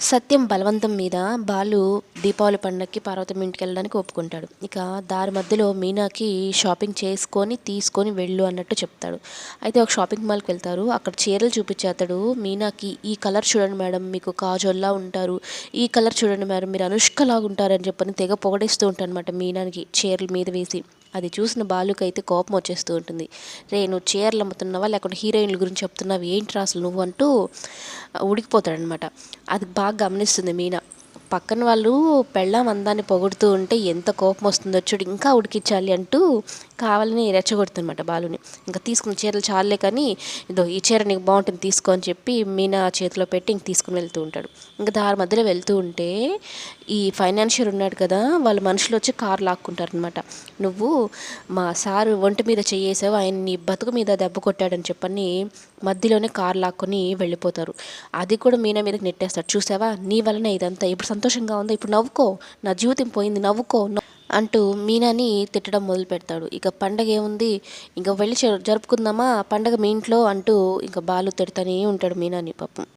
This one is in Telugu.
సత్యం బలవంతం మీద బాలు దీపావళి పండగకి పార్వతమ్మ ఇంటికి వెళ్ళడానికి ఒప్పుకుంటాడు. ఇక దారి మధ్యలో మీనాకి షాపింగ్ చేసుకొని తీసుకొని వెళ్ళు అన్నట్టు చెప్తాడు. అయితే ఒక షాపింగ్ మాల్కి వెళ్తారు. అక్కడ చీరలు చూపించే అతడు మీనాకి ఈ కలర్ చూడండి మేడం, మీకు కాజోల్లా ఉంటారు, ఈ కలర్ చూడండి మేడం, మీరు అనుష్కలాగా ఉంటారని చెప్పని తెగ పొగడిస్తూ ఉంటాను అనమాట మీనాకి చీరల మీద వేసి. అది చూసిన బాలుకి అయితే కోపం వచ్చేస్తూ ఉంటుంది. రే, నువ్వు చీరలు అమ్ముతున్నావా లేకుంటే హీరోయిన్ల గురించి చెప్తున్నావు ఏంట్రా అసలు నువ్వు అంటూ ఉడికిపోతాడనమాట. అది బాగా గమనిస్తుంది మీనా. పక్కన వాళ్ళు పెళ్ళాం అందాన్ని పొగుడుతూ ఉంటే ఎంత కోపం వస్తుందో చూడు, ఇంకా ఉడికించాలి అంటూ కావాలని రెచ్చగొడుతుందన్నమాట బాలుని. ఇంకా తీసుకున్న చీరలు చాలే కానీ ఇదో ఈ చీర నీకు బాగుంటుంది తీసుకో అని చెప్పి మీనా చేతిలో పెట్టి ఇంక తీసుకుని వెళ్తూ ఉంటాడు. ఇంకా దారి మధ్యలో వెళ్తూ ఉంటే ఈ ఫైనాన్షియర్ ఉన్నాడు కదా, వాళ్ళ మనుషులు వచ్చి కారు లాక్కుంటారనమాట. నువ్వు మా సారు ఒంటి మీద చెయ్యేసావు, ఆయన నీ బతుకు మీద దెబ్బ కొట్టాడని చెప్పని మధ్యలోనే కారు లాక్కొని వెళ్ళిపోతారు. అది కూడా మీనా మీదకి నెట్టేస్తాడు. చూసావా, నీ వలన ఇదంతా, ఇప్పుడు సంతోషంగా ఉందా, ఇప్పుడు నవ్వుకో, నా జీవితం పోయింది నవ్వుకో అంటూ మీనాని తిట్టడం మొదలు పెడతాడు. ఇక పండగ ఏముంది, ఇంకా వెళ్ళి జరుపుకుందామా పండగ మీ ఇంట్లో అంటూ ఇంకా బాలు తిడతానే ఉంటాడు మీనాని పాపం.